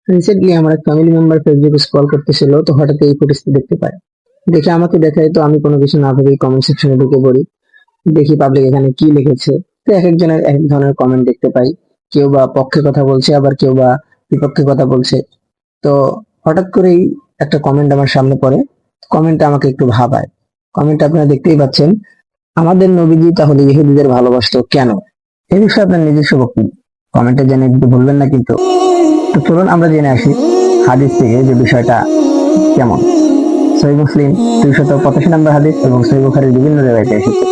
Recently আমার এক family member ফেসবুকে স্ক্রল করতেছিল, তো হঠাৎ এই ফুটেজটি দেখতে পায়। দেখে আমাকে দেখায়, তো আমি কোনো কিছু না ভেবেই কমেন্ট সেকশনে ঢুকে পড়ি। দেখি পাবলিক এখানে কি লিখেছে। তো এক একজনের এক এক ধরনের কমেন্ট দেখতে পাই। কেউ বা পক্ষে কথা বলছে, আবার কেউ বা বিপক্ষে কথা বলছে। তো হঠাৎ করেই একটা কমেন্ট আমার সামনে পড়ে। কমেন্টটা আমাকে একটু ভাবায়। কমেন্টটা আপনারা দেখতেই পাচ্ছেন, আমাদের নবীজি তাহলে ইহুদিদের ভালোবাসতো কেন? এই বিষয়ে আপনার নিজস্ব বক্তব্য কমেন্টে জেনে দিতে ভুলবেন না কিন্তু। তো চলুন আমরা জেনে আসি হাদিস থেকে যে বিষয়টা কেমন। সহিহ মুসলিম 285 নম্বর হাদিস এবং সহিহ বুখারীর বিভিন্ন রিওয়ায়াতে এসেছে।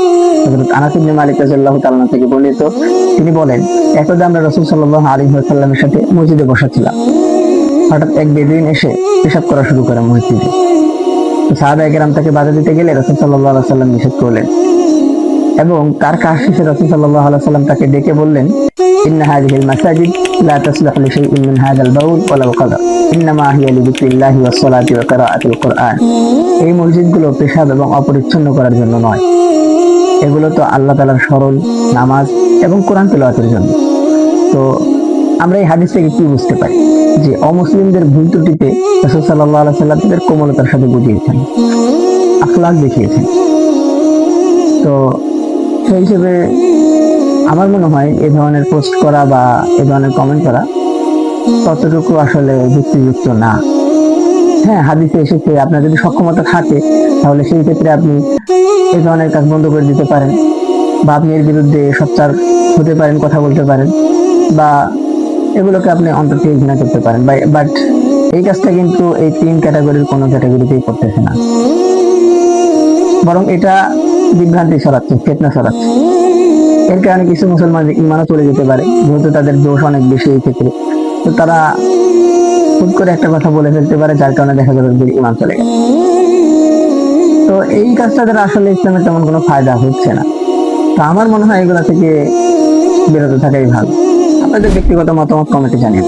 হযরত আনাস ইবনে মালিক রাদিয়াল্লাহু তাআলা থেকে বর্ণিত, তিনি বলেন, একদা আমরা রাসূল সাল্লাল্লাহু আলাইহি ওয়াসাল্লামের সাথে মসজিদে বসা ছিলাম। হঠাৎ এক বেদুইন এসে পেশাব করা শুরু করে মসজিদে। তো সাহাবায়ে কেরাম তাকে বাধা দিতে গেলে রাসূল সাল্লাল্লাহু আলাইহি ওয়াসাল্লাম নিষেধ করলেন এবং তার কাজ শেষে রাসূল সাল্লাল্লাহু আলাইহি ওয়াসাল্লাম তাকে ডেকে বললেন, ইন্না হাযিহিল মাসাজিদ লা তাসলাহু লিশাইইন মিন হাযাল বাউল ওয়ালাউ কাদা ইন্নামা হিয়া লিযিকরিল্লাহি ওয়াস সালাতি ওয়া কিরাআতিল কুরআন। এই মসজিদগুলো পেশাব এবং অপরিচ্ছন্ন করার জন্য নয়, এগুলো তো আল্লাহ তাআলার স্মরণ, নামাজ এবং কোরআন তেলাওয়াতের জন্য। তো আমরা এই হাদিস থেকে কি বুঝতে পারি? যে অমুসলিমদের ভুল ত্রুটিতে রাসূল সাল্লাল্লাহু আলাইহি ওয়াসাল্লাম তাদের কোমলতার সাথে বুঝিয়েছেন, আখলাক দেখিয়েছেন। তো সেই হিসেবে আমার মনে হয় এই ধরনের পোস্ট করা বা এই ধরনের কমেন্ট করা ততটুকু আসলে যুক্তিযুক্ত না। হ্যাঁ, হাদিসে এসেছে আপনার যদি সক্ষমতা থাকে তাহলে সেই ক্ষেত্রে আপনি এই ধরনের কাজ বন্ধ করে দিতে পারেন, বা আপনি এর বিরুদ্ধে সোচ্চার হতে পারেন, কথা বলতে পারেন, বা এগুলোকে আপনি অন্তর থেকে ঘৃণা করতে পারেন। বাট এই কাজটা কিন্তু এই তিন ক্যাটাগরির কোনো ক্যাটাগরিতেই করতেছে না, বরং এটা বিভ্রান্তি ছড়াচ্ছে, ফিতনা ছড়াচ্ছে। এর কারণে কিছু মুসলমানদের ঈমানও চলে যেতে পারে, যেহেতু তাদের দোষ অনেক বেশি এই ক্ষেত্রে। তো তারা হুট করে একটা কথা বলে ফেলতে পারে, যার কারণে দেখা যাবে যে ঈমান চলে গেছে। তো এই কাজটা দ্বারা আসলে ইসলামের তেমন কোনো ফায়দা হচ্ছে না। তো আমার মনে হয় এগুলা থেকে বিরত থাকাই ভালো। আপনাদের ব্যক্তিগত মতামত কমেন্টে জানিয়ে